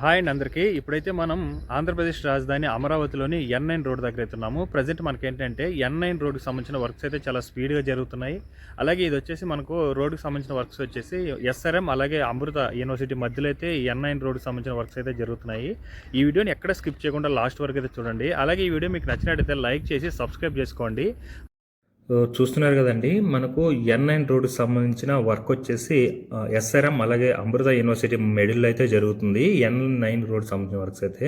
Hi అండి అందరికీ. ఇప్పుడైతే మనం ఆంధ్రప్రదేశ్ రాజధాని అమరావతిలోని ఎన్9 రోడ్ దగ్గర అయితే ఉన్నాము. ప్రజెంట్ మనకేంటంటే ఎన్9 రోడ్డుకి సంబంధించిన వర్క్స్ అయితే చాలా స్పీడ్‌గా జరుగుతున్నాయి. అలాగే ఇదొచ్చేసి మనకు రోడ్డుకి సంబంధించిన వర్క్స్ వచ్చేసి ఎస్ఆర్ఎం అలాగే అమృత యూనివర్సిటీ మధ్యలో అయితే ఈ ఎన్9 రోడ్డుకి సంబంధించిన వర్క్స్ అయితే జరుగుతున్నాయి. ఈ వీడియోని ఎక్కడ స్కిప్ చేయకుండా లాస్ట్ వరకు అయితే చూడండి. అలాగే ఈ వీడియో మీకు నచ్చినట్టయితే లైక్ చేసి సబ్స్క్రైబ్ చేసుకోండి. చూస్తున్నారు కదండి, మనకు ఎన్9 రోడ్డుకి సంబంధించిన వర్క్ వచ్చేసి ఎస్ఆర్ఎం అలాగే అమృత యూనివర్సిటీ మిడిల్లో అయితే జరుగుతుంది. ఎన్9 రోడ్ సంబంధించిన వర్క్స్ అయితే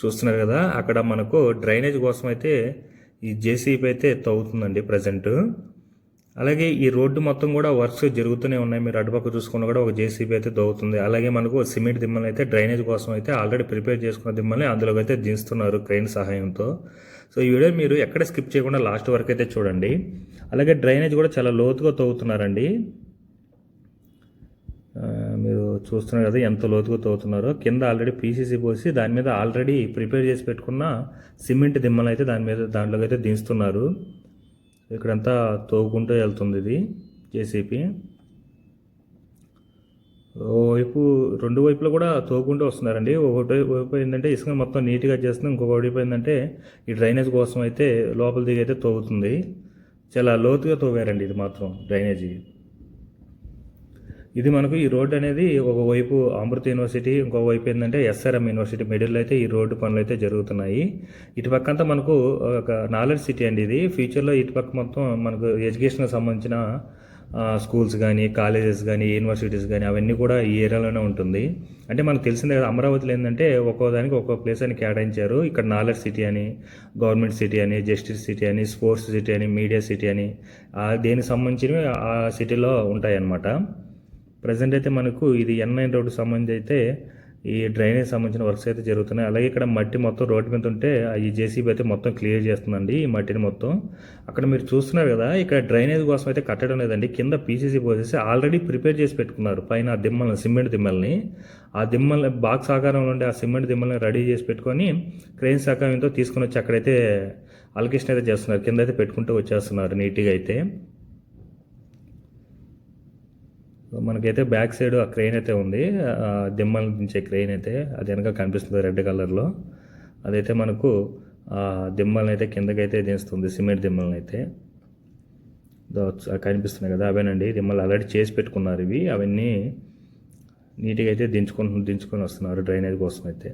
చూస్తున్నారు కదా. అక్కడ మనకు డ్రైనేజ్ కోసం అయితే ఈ జేసీబీ అయితే తవ్వుతుందండి ప్రజెంట్. అలాగే ఈ రోడ్డు మొత్తం కూడా వర్క్స్ జరుగుతూనే ఉన్నాయి. మీరు అటుపక్క చూసుకున్నా కూడా ఒక జేసీబీ అయితే తవ్వుతుంది. అలాగే మనకు సిమెంట్ దిమ్మలు అయితే డ్రైనేజ్ కోసం అయితే ఆల్రెడీ ప్రిపేర్ చేసుకున్న దిమ్మల్ని అందులోకి అయితే దించుతున్నారు క్రెయిన్ సహాయంతో. సో ఈ వీడియో మీరు ఎక్కడ స్కిప్ చేయకుండా లాస్ట్ వరకు అయితే చూడండి. అలాగే డ్రైనేజ్ కూడా చాలా లోతుగా తవ్వుతున్నారండి. మీరు చూస్తున్నారు కదా ఎంత లోతుగా తవ్వుతున్నారో. కింద ఆల్రెడీ పీసీసీ పోసి దాని మీద ఆల్రెడీ ప్రిపేర్ చేసి పెట్టుకున్న సిమెంట్ దిమ్మలు అయితే దాంట్లోకి అయితే దించుతున్నారు. ఇక్కడంతా తవ్వుకుంటూ వెళ్తుంది ఇది జేసీబీ. ఓవైపు రెండు వైపులో కూడా తోగుకుంటూ వస్తున్నారండి. ఒకటి వైపు ఏంటంటే ఇసుక మొత్తం నీట్గా చేస్తుంది, ఇంకొక వైపు ఏంటంటే ఈ డ్రైనేజ్ కోసం అయితే లోపల దిగి అయితే తవ్వుతుంది. చాలా లోతుగా తవ్వారండి ఇది మాత్రం డ్రైనేజీ. ఇది మనకు ఈ రోడ్డు అనేది ఒకవైపు అమృత యూనివర్సిటీ, ఇంకొక వైపు ఏంటంటే ఎస్ఆర్ఎం యూనివర్సిటీ మిడిల్ అయితే ఈ రోడ్డు పనులు అయితే జరుగుతున్నాయి. ఇటుపక్క అంతా మనకు ఒక నాలెడ్జ్ సిటీ అండి ఇది. ఫ్యూచర్లో ఇటుపక్క మొత్తం మనకు ఎడ్యుకేషన్కి సంబంధించిన స్కూల్స్ కానీ, కాలేజెస్ కానీ, యూనివర్సిటీస్ కానీ అవన్నీ కూడా ఈ ఏరియాలోనే ఉంటుంది. అంటే మనకు తెలిసిందే కదా, అమరావతిలో ఏంటంటే ఒక్కో దానికి ఒక్కో ప్లేస్ అని కేటాయించారు. ఇక్కడ నాలెడ్జ్ సిటీ అని, గవర్నమెంట్ సిటీ అని, జస్టిస్ సిటీ అని, స్పోర్ట్స్ సిటీ అని, మీడియా సిటీ అని దేనికి సంబంధించినవి ఆ సిటీలో ఉంటాయన్నమాట. ప్రజెంట్ అయితే మనకు ఇది ఎన్9 రోడ్డుకు సంబంధించి అయితే ఈ డ్రైనేజ్ సంబంధించిన వర్క్స్ అయితే జరుగుతున్నాయి. అలాగే ఇక్కడ మట్టి మొత్తం రోడ్డు మీద ఉంటే ఈ జేసీబీ అయితే మొత్తం క్లియర్ చేస్తుందండి ఈ మట్టిని మొత్తం. అక్కడ మీరు చూస్తున్నారు కదా, ఇక్కడ డ్రైనేజ్ కోసం అయితే కట్టడం లేదండి. కింద పీసీసీ పోసేసి ఆల్రెడీ ప్రిపేర్ చేసి పెట్టుకున్నారు పైన దిమ్మల్ని, సిమెంట్ దిమ్మల్ని. ఆ దిమ్మల్ని బాక్స్ ఆకారంలో ఉండే ఆ సిమెంట్ దిమ్మల్ని రెడీ చేసి పెట్టుకొని క్రెయిన్ సహాయంతో తీసుకొని వచ్చి అక్కడైతే అలకేషన్ అయితే చేస్తున్నారు. కింద అయితే పెట్టుకుంటూ వచ్చేస్తున్నారు నీట్గా అయితే. మనకైతే బ్యాక్ సైడ్ ఆ క్రెయిన్ అయితే ఉంది, దిమ్మల దించే క్రెయిన్ అయితే అది వెనక కనిపిస్తుంది రెడ్ కలర్లో. అదైతే మనకు దిమ్మల్ని అయితే కిందకైతే దించుతుంది, సిమెంట్ దిమ్మల్ని అయితే. కనిపిస్తున్నాయి కదా, అవేనండి దిమ్మలు ఆల్రెడీ చేసి పెట్టుకున్నారు ఇవి. అవన్నీ నీట్గా అయితే దించుకొని వస్తున్నారు డ్రైనేజ్ కోసం అయితే.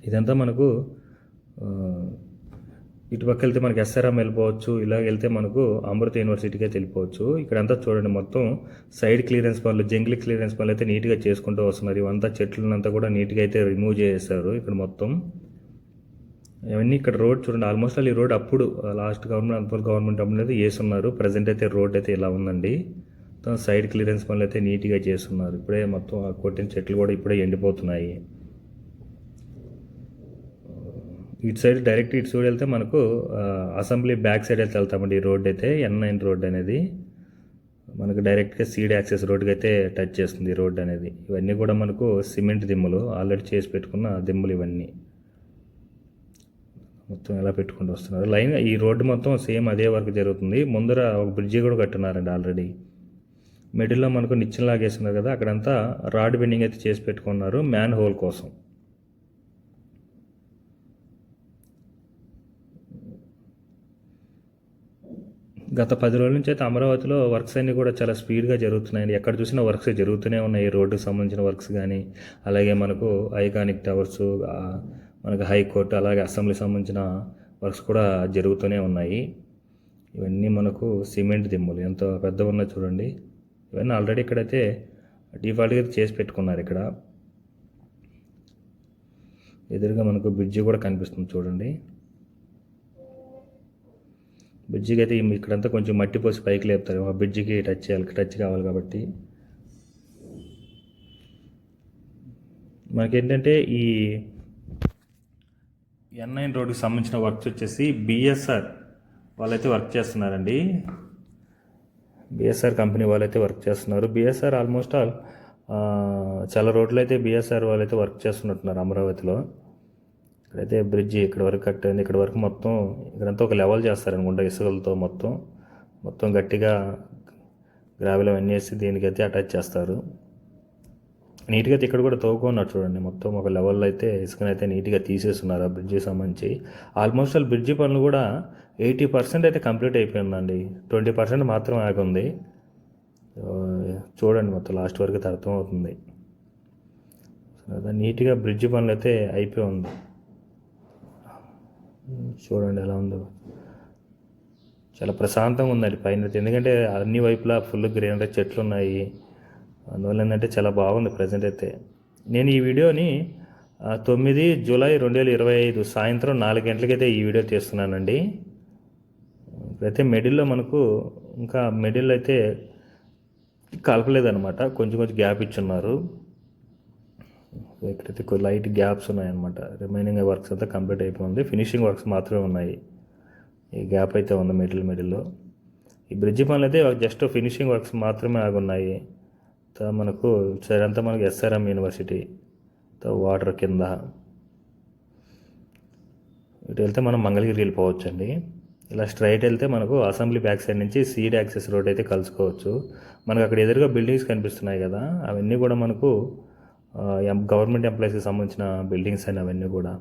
ఇదంతా మనకు ఇటుపక్క వెళ్తే మనకి ఎస్ఆర్ఎం వెళ్ళిపోవచ్చు, ఇలా వెళ్తే మనకు అమృత యూనివర్సిటీకి అయితే వెళ్ళిపోవచ్చు. ఇక్కడంతా చూడండి మొత్తం సైడ్ క్లియరెన్స్ పనులు, జంగ్లీ క్లియరెన్స్ పనులు అయితే నీట్గా చేసుకుంటూ వస్తున్నారు. ఇవంతా చెట్లనంతా కూడా నీట్గా అయితే రిమూవ్ చేసేసారు ఇక్కడ మొత్తం. ఇవన్నీ ఇక్కడ రోడ్ చూడండి, ఆల్మోస్ట్ ఈ రోడ్ అప్పుడు లాస్ట్ గవర్నమెంట్ అప్పుడు అయితే వేస్తున్నారు. ప్రజెంట్ అయితే రోడ్ అయితే ఇలా ఉందండి. సైడ్ క్లియరెన్స్ పనులు అయితే నీట్గా చేస్తున్నారు. ఇప్పుడే మొత్తం కొట్టిన చెట్లు కూడా ఇప్పుడే ఎండిపోతున్నాయి. ఇటు సైడ్ డైరెక్ట్ ఇటు సైడ్ వెళ్తే మనకు అసెంబ్లీ బ్యాక్ సైడ్ అయితే వెళ్తామండి. ఈ రోడ్ అయితే ఎన్9 రోడ్ అనేది మనకు డైరెక్ట్గా సీడ్ యాక్సెస్ రోడ్కి అయితే టచ్ చేస్తుంది ఈ రోడ్ అనేది. ఇవన్నీ కూడా మనకు సిమెంట్ దిమ్మలు, ఆల్రెడీ చేసి పెట్టుకున్న దిమ్మలు ఇవన్నీ మొత్తం ఎలా పెట్టుకుంటూ వస్తున్నారు లైన్. ఈ రోడ్డు మొత్తం సేమ్ అదే వర్క్ జరుగుతుంది. ముందర ఒక బ్రిడ్జి కూడా కట్టున్నారండి ఆల్రెడీ. మిడిల్లో మనకు నిచ్చెన లాగేస్తున్నారు కదా, అక్కడంతా రాడ్ బెండింగ్ అయితే చేసి పెట్టుకున్నారు మ్యాన్ హోల్ కోసం. గత 10 రోజుల నుంచి అయితే అమరావతిలో వర్క్స్ అన్నీ కూడా చాలా స్పీడ్గా జరుగుతున్నాయండి. ఎక్కడ చూసినా వర్క్స్ జరుగుతూనే ఉన్నాయి. రోడ్డుకు సంబంధించిన వర్క్స్ కానీ, అలాగే మనకు ఐకానిక్ టవర్స్, మనకు హైకోర్టు, అలాగే అసెంబ్లీ సంబంధించిన వర్క్స్ కూడా జరుగుతూనే ఉన్నాయి. ఇవన్నీ మనకు సిమెంట్ దిమ్ములు ఎంత పెద్దగా ఉన్నా చూడండి. ఇవన్నీ ఆల్రెడీ ఇక్కడైతే డిఫాల్ట్గా చేసి పెట్టుకున్నారు. ఇక్కడ ఎదురుగా మనకు బ్రిడ్జి కూడా కనిపిస్తుంది చూడండి. బ్రిడ్జికి అయితే ఇక్కడంతా కొంచెం మట్టి పోసి పైకి లేపుతారు, ఆ బ్రిడ్జికి టచ్ కావాలి కాబట్టి. మనకేంటంటే ఈ ఎన్9 రోడ్డుకి సంబంధించిన వర్క్స్ వచ్చేసి బిఎస్ఆర్ వాళ్ళైతే వర్క్ చేస్తున్నారండి. బిఎస్ఆర్ కంపెనీ వాళ్ళైతే వర్క్ చేస్తున్నారు. బిఎస్ఆర్ ఆల్మోస్ట్ ఆల్ చాలా రోడ్లు అయితే బిఎస్ఆర్ వాళ్ళైతే వర్క్ చేస్తున్నట్టున్నారు అమరావతిలో. ఇక్కడైతే బ్రిడ్జి ఇక్కడ వరకు కట్టింది. ఇక్కడ వరకు మొత్తం ఇక్కడంతా ఒక లెవెల్ చేస్తారనుకుంటా ఇసుకలతో మొత్తం గట్టిగా గ్రావెల్ అవన్నీ వేసి దీనికైతే అటాచ్ చేస్తారు. నీట్గా అయితే ఇక్కడ కూడా తవ్వుకున్నారు చూడండి. మొత్తం ఒక లెవెల్లో అయితే ఇసుకనైతే నీట్గా తీసేస్తున్నారు ఆ బ్రిడ్జికి సంబంధించి. ఆల్మోస్ట్ ఆల్ బ్రిడ్జి పనులు కూడా 80% అయితే కంప్లీట్ అయిపోయిందండి. 20% మాత్రం ఆగుంది. చూడండి మొత్తం లాస్ట్ వరకు అయితే అర్థమవుతుంది. నీట్గా బ్రిడ్జి పనులు అయితే అయిపోయి ఉంది. చూడండి ఎలా ఉందో. చాలా ప్రశాంతంగా ఉందండి పైన, ఎందుకంటే అన్ని వైపులా ఫుల్ గ్రీనరీ చెట్లు ఉన్నాయి. అందువల్ల ఏంటంటే చాలా బాగుంది ప్రజెంట్ అయితే. నేను ఈ వీడియోని 9 జూలై 2025 సాయంత్రం 4 గంటలకైతే ఈ వీడియో తీస్తున్నానండి. ఇప్పుడైతే మిడిల్లో మనకు ఇంకా మిడిల్ అయితే కలపలేదన్నమాట, కొంచెం కొంచెం గ్యాప్ ఇచ్చున్నారు. ఇక్కడైతే లైట్ గ్యాప్స్ ఉన్నాయన్నమాట. రిమైనింగ్ వర్క్స్ అంతా కంప్లీట్ అయిపోయింది, ఫినిషింగ్ వర్క్స్ మాత్రమే ఉన్నాయి. ఈ గ్యాప్ అయితే ఉంది మిడిల్లో. ఈ బ్రిడ్జి పనులు అయితే జస్ట్ ఫినిషింగ్ వర్క్స్ మాత్రమే ఆగున్నాయి. మనకు సైడంతా మనకి ఎస్ఆర్ఎం యూనివర్సిటీ వాటర్ కింద ఇటు వెళ్తే మనం మంగళగిరి వెళ్ళిపోవచ్చు అండి. ఇలా స్ట్రైట్ వెళ్తే మనకు అసెంబ్లీ బ్యాక్ సైడ్ నుంచి సీడ్ యాక్సెస్ రోడ్ అయితే కలుసుకోవచ్చు. మనకు అక్కడ ఎదురుగా బిల్డింగ్స్ కనిపిస్తున్నాయి కదా, అవన్నీ కూడా మనకు గవర్నమెంట్ ఎంప్లాయీస్కి సంబంధించిన బిల్డింగ్స్ అని అవన్నీ కూడా.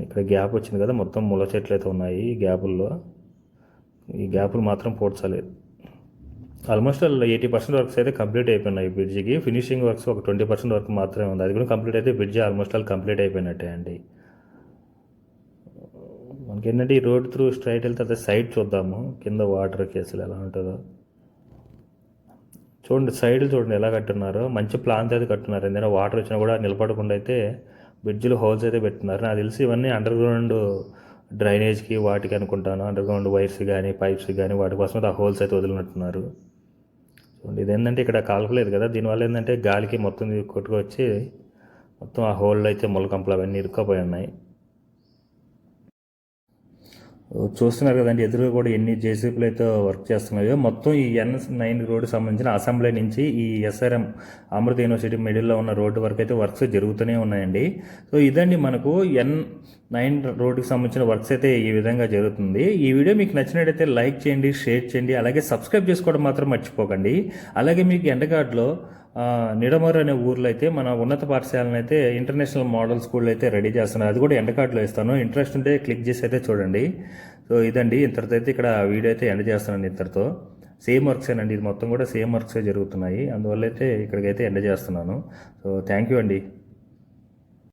ఇక్కడ గ్యాప్ వచ్చింది కదా, మొత్తం ముళ్ళ చెట్లు అయితే ఉన్నాయి ఈ గ్యాపుల్లో. ఈ గ్యాపులు మాత్రం పోడ్చలేదు. ఆల్మోస్ట్ 80% వర్క్స్ అయితే కంప్లీట్ అయిపోయినాయి బ్రిడ్జికి. ఫినిషింగ్ వర్క్స్ ఒక 20% వరకు మాత్రమే ఉంది, అది కూడా కంప్లీట్ అయితే బ్రిడ్జి ఆల్మోస్ట్ కంప్లీట్ అయిపోయినట్టే అండి. మనకి ఏంటంటే ఈ రోడ్ త్రూ స్ట్రైట్ వెళ్తే అదే సైడ్ చూద్దాము, కింద వాటర్ కేసులు ఎలా ఉంటుందో చూడండి. సైడ్ చూడండి ఎలా కట్టున్నారో, మంచి ప్లాన్ అయితే కట్టున్నారు. ఎందుకంటే వాటర్ వచ్చినా కూడా నిలబడకుండా అయితే బ్రిడ్జిలో హోల్స్ అయితే పెట్టున్నారు. నాకు తెలిసి ఇవన్నీ అండర్ గ్రౌండ్ డ్రైనేజ్కి వాటికి అనుకుంటాను. అండర్ గ్రౌండ్ వైర్స్ కానీ పైప్స్ కానీ వాటి కోసం ఆ హోల్స్ అయితే వదిలినట్టున్నారు. చూడండి, ఇదేంటంటే ఇక్కడ కాల్పలేదు కదా, దీనివల్ల ఏంటంటే గాలికి మొత్తం కొట్టుకొచ్చి మొత్తం ఆ హోల్డ్ అయితే ముళ్ళకంపలు అవన్నీ ఇరుక్కపోయి ఉన్నాయి. చూస్తున్నారు కదండి, ఎదురుగా కూడా ఎన్ని జేసీపీలు అయితే వర్క్ చేస్తున్నాయో. మొత్తం ఈ N9 రోడ్డు సంబంధించిన అసెంబ్లీ నుంచి ఈ SRM అమృత యూనివర్సిటీ మిడిల్లో ఉన్న రోడ్డు వరకు అయితే వర్క్స్ జరుగుతూనే ఉన్నాయండి. సో ఇదండి మనకు N9 రోడ్డుకి సంబంధించిన వర్క్స్ అయితే ఈ విధంగా జరుగుతుంది. ఈ వీడియో మీకు నచ్చినట్టయితే లైక్ చేయండి, షేర్ చేయండి, అలాగే సబ్స్క్రైబ్ చేసుకోవడం మాత్రం మర్చిపోకండి. అలాగే మీకు ఎండగాడ్లో నిడమరు అనే ఊర్లో అయితే మన ఉన్నత పాఠశాలను అయితే ఇంటర్నేషనల్ మోడల్ స్కూల్ అయితే రెడీ చేస్తున్నారు. అది కూడా ఎండకార్డులో ఇస్తాను, ఇంట్రెస్ట్ ఉంటే క్లిక్ చేసి అయితే చూడండి. సో ఇదండి, ఇంతటితో అయితే ఇక్కడ వీడియో అయితే ఎండ్ చేస్తున్నాను. ఇంతటితో సేమ్ వర్క్స్ అండి, ఇది మొత్తం కూడా సేమ్ వర్క్సే జరుగుతున్నాయి, అందువల్ల అయితే ఇక్కడికైతే ఎండ్ చేస్తున్నాను. సో థ్యాంక్ యూ అండి.